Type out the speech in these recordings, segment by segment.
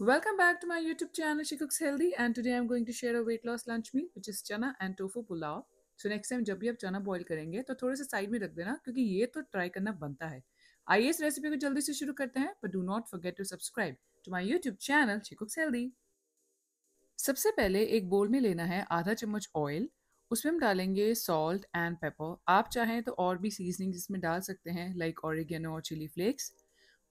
Welcome back to my YouTube channel. She Cooks Healthy, and today I'm going to share a weight loss lunch meal which is chana and tofu pulao. So next time जब भी आप चना boil करेंगे तो थोड़े से side में रख देना क्योंकि ये तो ट्राई करना बनता है। आइए इस रेसिपी को जल्दी से शुरू करते हैं, but do not forget to subscribe to my YouTube channel She Cooks Healthy. सबसे पहले एक बोल में लेना है आधा चम्मच ऑयल। उसमें हम डालेंगे सॉल्ट एंड पेपर। आप चाहें तो और भी सीजनिंग इसमें डाल सकते हैं लाइक ऑरिगेनो और चिली फ्लेक्स।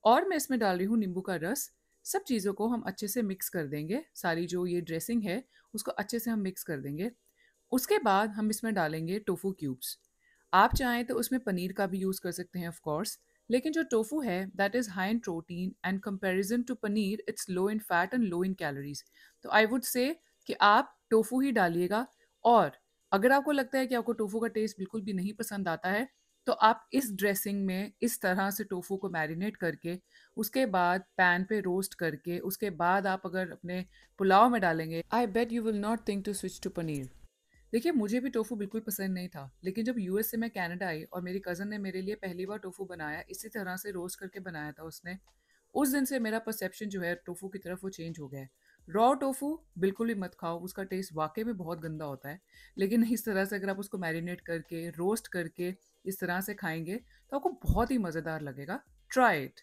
और मैं इसमें डाल रही हूँ नींबू का रस। सब चीज़ों को हम अच्छे से मिक्स कर देंगे। सारी जो ये ड्रेसिंग है उसको अच्छे से हम मिक्स कर देंगे। उसके बाद हम इसमें डालेंगे टोफू क्यूब्स। आप चाहें तो उसमें पनीर का भी यूज़ कर सकते हैं ऑफ कोर्स, लेकिन जो टोफू है that is high in protein and comparison to paneer it's low in fat and low in calories. तो आई वुड से कि आप टोफू ही डालिएगा। और अगर आपको लगता है कि आपको टोफू का टेस्ट बिल्कुल भी नहीं पसंद आता है तो आप इस ड्रेसिंग में इस तरह से टोफू को मैरिनेट करके उसके बाद पैन पे रोस्ट करके उसके बाद आप अगर अपने पुलाव में डालेंगे, I bet you will not think to switch to paneer. देखिए, मुझे भी टोफू बिल्कुल पसंद नहीं था, लेकिन जब यूएस से मैं कनाडा आई और मेरी कज़न ने मेरे लिए पहली बार टोफू बनाया, इसी तरह से रोस्ट करके बनाया था उसने। उस दिन से मेरा परसेप्शन जो है टोफू की तरफ वो चेंज हो गया है। रॉ टोफू बिल्कुल भी मत खाओ, उसका टेस्ट वाकई में बहुत गंदा होता है। लेकिन इस तरह से अगर आप उसको मैरिनेट करके रोस्ट करके इस तरह से खाएंगे तो आपको बहुत ही मज़ेदार लगेगा। Try it.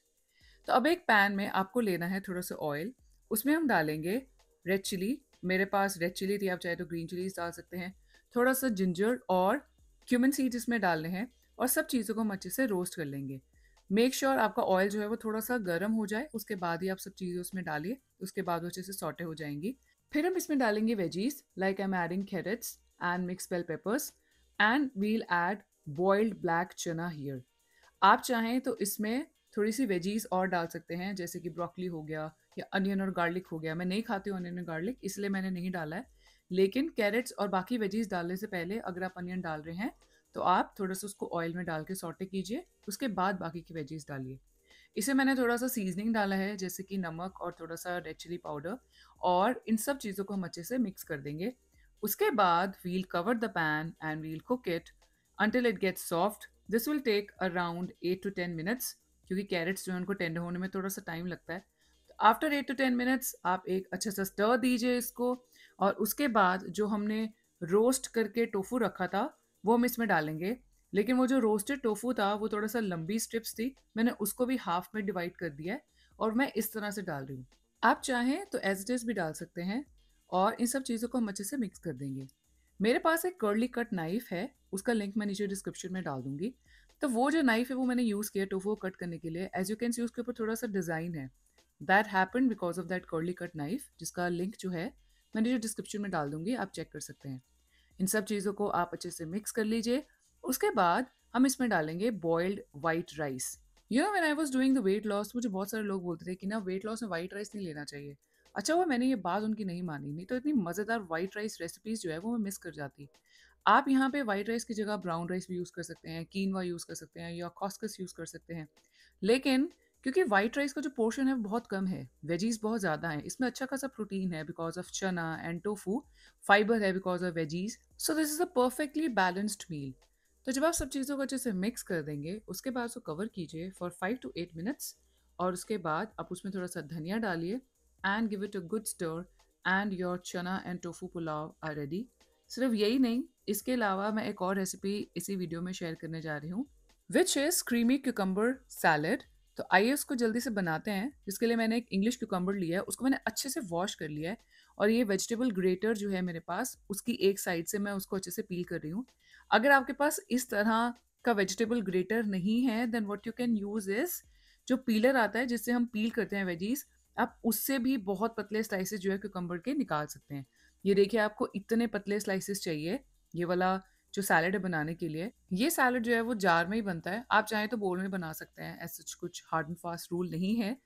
तो अब एक पैन में आपको लेना है थोड़ा सा ऑयल। उसमें हम डालेंगे रेड चिली। मेरे पास रेड चिली थी, आप चाहे तो ग्रीन चिलीज डाल सकते हैं। थोड़ा सा जिंजर और क्यूमिन सीड्स इसमें डालने हैं और सब चीज़ों को हम अच्छे से रोस्ट कर लेंगे। मेक श्योर आपका ऑयल जो है वो थोड़ा सा गर्म हो जाए, उसके बाद ही आप सब चीज़ें उसमें डालिए। उसके बाद वो अच्छे से सॉटे हो जाएंगी। फिर हम इसमें डालेंगे veggies like I am adding carrots and mix bell peppers and we'll add boiled black chana here. आप चाहें तो इसमें थोड़ी सी वेजीज और डाल सकते हैं, जैसे कि ब्रोकली हो गया या अनियन और गार्लिक हो गया। मैं नहीं खाती हूँ अनियन और गार्लिक, इसलिए मैंने नहीं डाला है। लेकिन कैरेट्स और बाकी वेजीज डालने से पहले अगर आप अनियन डाल रहे हैं तो आप थोड़ा सा उसको ऑयल में डाल के सॉटे कीजिए, उसके बाद बाकी की वेजीज डालिए। इसे मैंने थोड़ा सा सीजनिंग डाला है, जैसे कि नमक और थोड़ा सा रेड चिली पाउडर। और इन सब चीज़ों को हम अच्छे से मिक्स कर देंगे। उसके बाद we'll cover the pan and we'll cook it until it gets soft. This will take around 8 to 10 minutes क्योंकि कैरेट्स जो है उनको टेंडर होने में थोड़ा सा टाइम लगता है। तो आफ्टर 8 टू 10 मिनट्स आप एक अच्छा सा स्टर दीजिए इसको। और उसके बाद जो हमने रोस्ट करके टोफू रखा था वो हम इसमें डालेंगे। लेकिन वो जो रोस्टेड टोफू था वो थोड़ा सा लंबी स्ट्रिप्स थी, मैंने उसको भी हाफ में डिवाइड कर दिया है और मैं इस तरह से डाल रही हूँ। आप चाहें तो एज इट इज़ भी डाल सकते हैं। और इन सब चीज़ों को हम अच्छे से मिक्स कर देंगे। मेरे पास एक कर्ली कट नाइफ है, उसका लिंक मैं नीचे डिस्क्रिप्शन में डाल दूंगी। तो वो जो नाइफ है वो मैंने यूज़ किया टोफू को कट करने के लिए। एज यू कैन सी उसके ऊपर थोड़ा सा डिज़ाइन है। That happen because of that curly cut knife, जिसका लिंक जो है मैं नीचे डिस्क्रिप्शन में डाल दूंगी, आप चेक कर सकते हैं। इन सब चीज़ों को आप अच्छे से मिक्स कर लीजिए। उसके बाद हम इसमें डालेंगे boiled white rice. You know when I was doing the weight loss, मुझे बहुत सारे लोग बोलते थे कि ना वेट लॉस में वाइट राइस नहीं लेना चाहिए। अच्छा हुआ मैंने ये बात उनकी नहीं मानी, नहीं तो इतनी मज़ेदार वाइट राइस रेसिपीज़ जो है वो मैं मिस कर जाती। आप यहाँ पे वाइट राइस की जगह ब्राउन राइस भी यूज़ कर सकते हैं, कीनवा यूज़ कर सकते हैं या खॉस्कस यूज़ कर सकते हैं। लेकिन क्योंकि वाइट राइस का जो पोर्शन है वो बहुत कम है, वेजीज बहुत ज़्यादा हैं, इसमें अच्छा खासा प्रोटीन है because of chana and tofu, fiber है because of veggies. So this is a perfectly balanced meal. तो जब आप सब चीज़ों को अच्छे से मिक्स कर देंगे उसके बाद उसको कवर कीजिए फॉर 5 to 8 मिनट्स। और उसके बाद आप उसमें थोड़ा सा धनिया डालिए and give it a good stir and your chana and tofu pulao are ready. सिर्फ यही नहीं, इसके अलावा मैं एक और रेसिपी इसी वीडियो में शेयर करने जा रही हूँ which is creamy cucumber salad. तो आइए उसको जल्दी से बनाते हैं। जिसके लिए मैंने एक इंग्लिश क्यूकम्बर लिया है, उसको मैंने अच्छे से वॉश कर लिया है। और ये वेजिटेबल ग्रेटर जो है मेरे पास, उसकी एक साइड से मैं उसको अच्छे से पील कर रही हूँ। अगर आपके पास इस तरह का वेजिटेबल ग्रेटर नहीं है then what you can use is जो पीलर आता है जिससे हम पील करते हैं वेजीज, आप उससे भी बहुत पतले स्लाइसेस जो है क्यूकम्बर के निकाल सकते हैं। ये देखिए, आपको इतने पतले स्लाइसेस चाहिए ये वाला जो सैलड है बनाने के लिए। ये सैलड जो है वो जार में ही बनता है, आप चाहें तो बोल में बना सकते हैं, ऐसा कुछ हार्ड एंड फास्ट रूल नहीं है।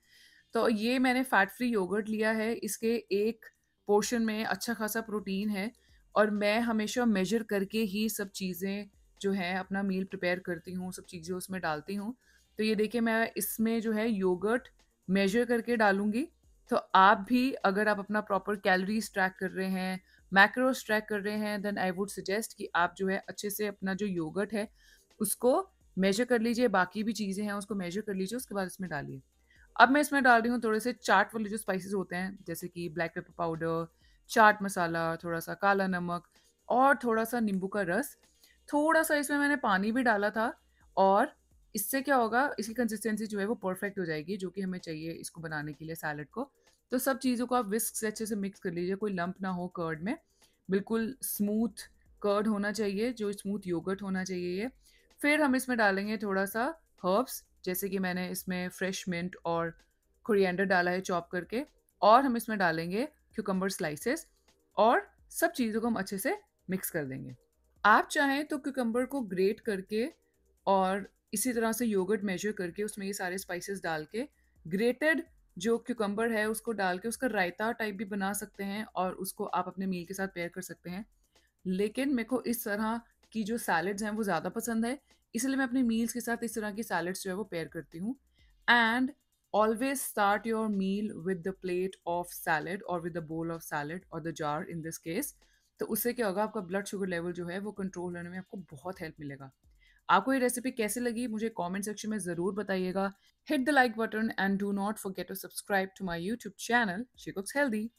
तो ये मैंने फैट फ्री योगर्ट लिया है, इसके एक पोर्शन में अच्छा खासा प्रोटीन है। और मैं हमेशा मेजर करके ही सब चीज़ें जो है अपना मील प्रिपेयर करती हूँ, सब चीज़ें उसमें डालती हूँ। तो ये देखिए, मैं इसमें जो है योगर्ट मेजर करके डालूंगी। तो आप भी अगर आप अपना प्रॉपर कैलोरीज ट्रैक कर रहे हैं, मैक्रोस ट्रैक कर रहे हैं, देन आई वुड सजेस्ट कि आप जो है अच्छे से अपना जो योगर्ट है उसको मेजर कर लीजिए, बाकी भी चीज़ें हैं उसको मेजर कर लीजिए, उसके बाद इसमें डालिए। अब मैं इसमें डाल रही हूँ थोड़े से चाट वाले जो स्पाइसेस होते हैं, जैसे कि black pepper powder, chaat masala, थोड़ा सा काला नमक और थोड़ा सा नींबू का रस। थोड़ा सा इसमें मैंने पानी भी डाला था, और इससे क्या होगा, इसकी कंसिस्टेंसी जो है वो परफेक्ट हो जाएगी, जो कि हमें चाहिए इसको बनाने के लिए सैलड को। तो सब चीज़ों को आप विस्क से अच्छे से मिक्स कर लीजिए, कोई लंप ना हो कर्ड में। बिल्कुल स्मूथ कर्ड होना चाहिए, जो स्मूथ योगर्ट होना चाहिए ये। फिर हम इसमें डालेंगे थोड़ा सा हर्ब्स, जैसे कि मैंने इसमें फ्रेश मिंट और कोरिएंडर डाला है चॉप करके, और हम इसमें डालेंगे क्यूकम्बर स्लाइसेस, और सब चीज़ों को हम अच्छे से मिक्स कर देंगे। आप चाहें तो क्यूकम्बर को ग्रेट करके और इसी तरह से योगर्ट मेजर करके उसमें ये सारे स्पाइसेस डाल के ग्रेटेड जो क्यूकम्बर है उसको डाल के उसका रायता टाइप भी बना सकते हैं, और उसको आप अपने मील के साथ पेयर कर सकते हैं। लेकिन मेरे को इस तरह की जो सैलड्स हैं वो ज़्यादा पसंद है, इसलिए मैं अपनी मील्स के साथ इस तरह की सैलड्स जो है वो पेयर करती हूँ। And always start your meal with the plate of salad or with the bowl of salad or the jar in this case. तो उससे क्या होगा, आपका ब्लड शुगर लेवल जो है वो कंट्रोल होने में आपको बहुत हेल्प मिलेगा। आपको ये रेसिपी कैसे लगी मुझे कमेंट सेक्शन में ज़रूर बताइएगा। Hit the like button and do not forget to subscribe to my YouTube channel she cooks healthy.